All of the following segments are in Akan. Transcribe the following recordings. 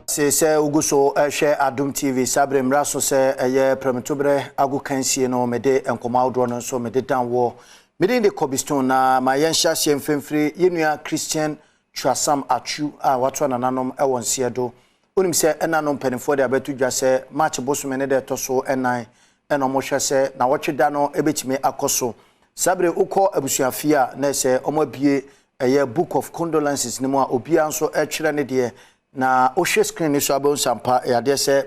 Se uguso share Adom TV sabre mraso se eye Premtobre agu Kasee no mede enkoma odro no so mede danwo mede de Cobblestone na ma yenhya hye mfemfiri yenua Christian Trasam Achu a wato nananom ewon siedo onim se enanom penifo de abetu dwa se match bosume ne de toso enan enomo hwe se na wotweda no ebetime akoso sabre ukọ abusuafia na se omabie eye book of condolences ne mo a obia nso etwere ne de na ohwe screen ni so abon sampa ya de se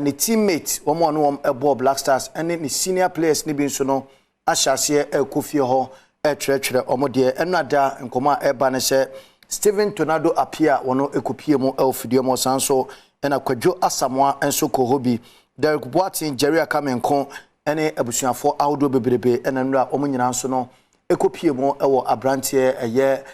ni teammate womo no ebo Black Stars ene ni senior players ni bi nso no ahyase ekofie ho etwere omode enada nkoma eba ne se Steven Tornado appear wono ekopie mu elfidie mo sanso ena kwadwo asamoa enso kohobi Derek Boatin Jerry Akamenko ene abusuafo ahodo bebrebe ena nura omnyina nso no ekopie mu ewo abrantie eye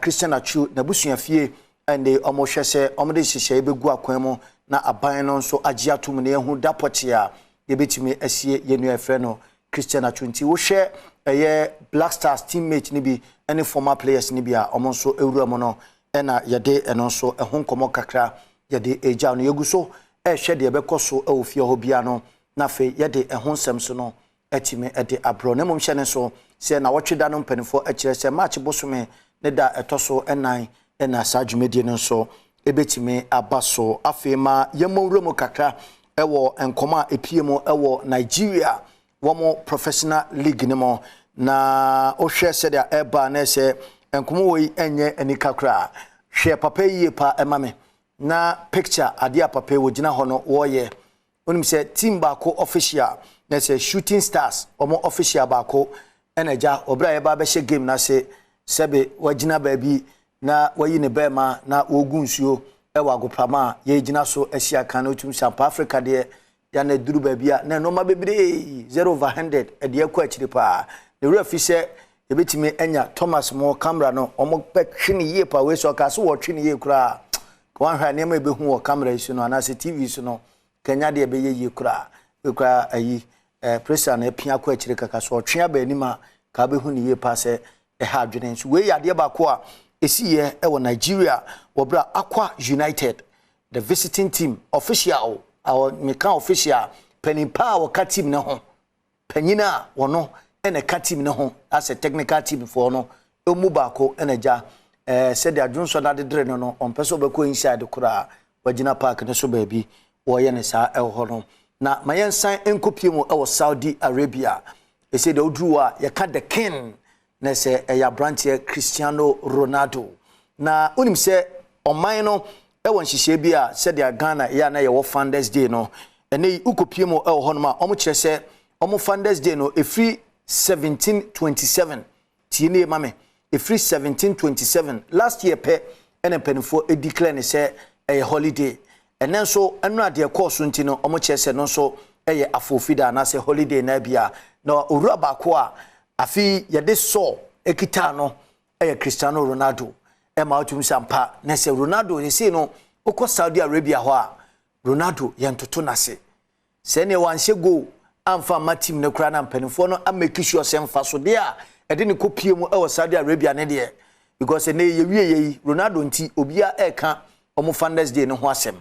Christian Achu na busuafie ende omohwe se omde hihye begu akwan mu na aban no nso agye atom ne ehu dapote a yebetimi asie yenu efre no Christian Achu nti wo hwe eye Black Stars teammate ni bi any former players ni bi a omo nso ewura mo no ena yede eno nso ehu nkomo kakra yede eja no yeguso hwe de bekoso ofie ho bia no na fe yede ehu nsem so no etime ede abro na mom hye ne so se na wotweda no mpanifo akire se match bosome ne da etoso enan ena sajumedie no so ebetime abaso afema yemowuro mo kakra ewo enkoma epiemo ewo Nigeria womo professional league ne mo na ohwe se dia eba na se enkomo wei enye enikakra hwe papa yie pa emame na picture ade papa wo gina ho no wo ye onim se team baako official na se Shooting Stars omo official baako enaja obra ye ba be hye game na se sebe wagina baabi na wayi ne bema na wogu nsuo ewa agopama ye gina so asia kan no tum South Africa de ya na duru baabia na no ma bebre 0/100 e de akwa akiri pa the referee say ebetime enya Thomas mo camera no omo petwe ne yie pa we so ka so wo twe ne yie kura wan hwa ne ma ebehu wo camera isu no na se TV su no kenya de be yie kura we kura ayi pressure na pia akwa akiri kaka so twe aba anima ka behu ne yie pa se ha adwene nso we yade ba ko a esiye ewo Nigeria wobra Aqua United the visiting team official our meka official penimpa wo ka team ne ho panyina wono ene ka team ne ho as a technical team for no emu ba ko enaja said adwonso na de dre no no onpeso be ko inside kura wagina park ne so baabi wo ye ne sa eho no na mayensan enkopie mu ewo Saudi Arabia ese de odruwa ye ka the king na se eya branche Cristiano Ronaldo na unim se oman no ewon hihye bi a se de Ghana ya na ye wo Founders Day no ene ukopie mu ewo ho no ma omo kire se omo Founders Day no efri 1727 tiene mame efri 1727 last year pe ene penfo e declare ne se a holiday ene nso enu ade course nti no omo kire se no so eye afofida na se holiday na bia na owura ba ko a afi yede so ekita no Cristiano Ronaldo ma otum sampa na se Ronaldo ye se no okọ Saudi Arabia ho a Ronaldo yentoto nase se ne wanhye go amfa ma team ne kura na mpanifo no ameki sure se mfa so de a ede ne kopie mu Saudi Arabia ne de because ne ye wie ye Ronaldo nti obia eka omo Founders Day ne ho asem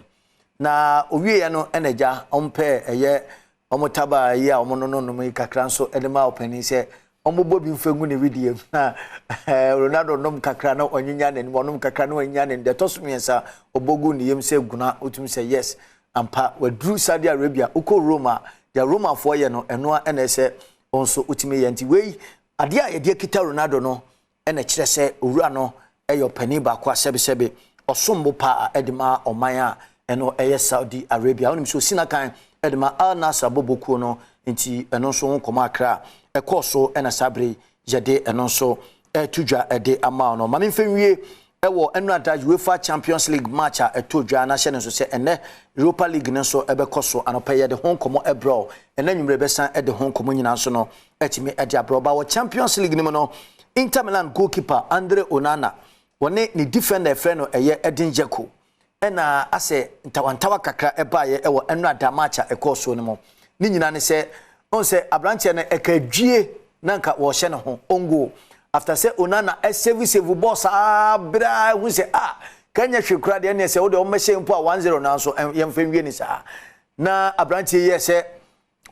na owie ye no enaja ompe eye omo taba ye a omo no no kakra nso ede ma opani se omo bobi mfengu ne video na Ronaldo nom kakra na onyinya ne nom kakra na onyinya ne de tosumiensa obogu ne yem se guna otum se yes ampa wadru Saudi Arabia uko Roma the Roma for ye no eno a na se onso utime ye nti wei ade a ye de kita Ronaldo no ena kire se owura no eyo pani ba kwa sebe osombo pa edema oman a eno eye Saudi Arabia onim so sinakan edema Al Nassr bobokuo no nti eno so nkoma akra ekoso ena sabre yede eno so etudwa ede ama no mame mfenwie ewo enu adage UEFA Champions League match a etudwa na hye ne so se ene Europa League ne so ebekoso anopa yede honkomo ebro ena nwumre besan ede honkomo nyina so no etimi ede abro ba wo Champions League ne no Inter Milan goalkeeper Andre Onana wone ni defender friend no eye Edin Dzeko ena ase ntawantawa kakra ebaye ewo enu ada match a ekoso ne mo ni nyina ne se on se abranche na ekadwie nanka wo hye ne ho ongo after say Onana a save boss abra hu say Kenya hwekura de ne se wo de o mehye mpo a 10 na so yemfa wie ni sa na abrantie ye se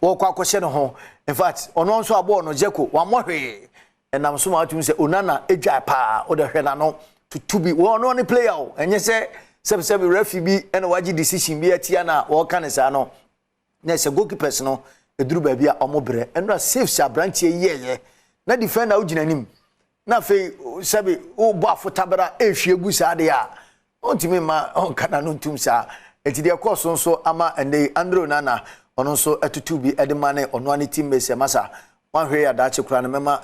wo kwa kwhye no ho in fact ono nso abo no jeko wa mohwe enam so ma atum se onana edwa pa o de hwe na no to be wo no ni player o enye se sebi referee bi ena wagi decision bi atia na wo ka ne sa no na se goalkeepers no eduru ba bi a omobre enra safe sha abrantie ye na defender wo ginanim na fe sebi wo bo afotabra ehwie gu sa de a ontimi ma onkana no ntum sa etide course nso ama ende Andrew Nana ono nso atutu bi edemane ono ani team base masa wan hwe ya da che kura no mema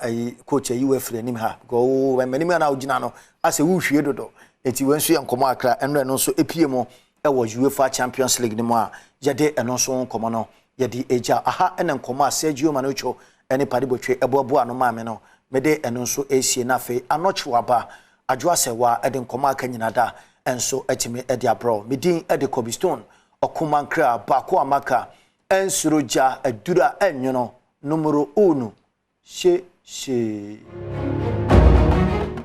coach ayi wa firi anim ha go menim na ogina no ase wo hwie dodo eti wenso ye nkomo akra enre no nso epie mo e wo UEFA Champions League ni mo a yede eno nso nkomo no yede eja aha ene nkomo a Sergio Manucho ene padibotwe eboabo ano maame no mede eno nso esie na fe anochwa ba adwo asewa ede nkomo aka nyina da enso etime ede abro medin ede Cobblestone okumankra bako amaka ensuroja adura enyono numero 1 she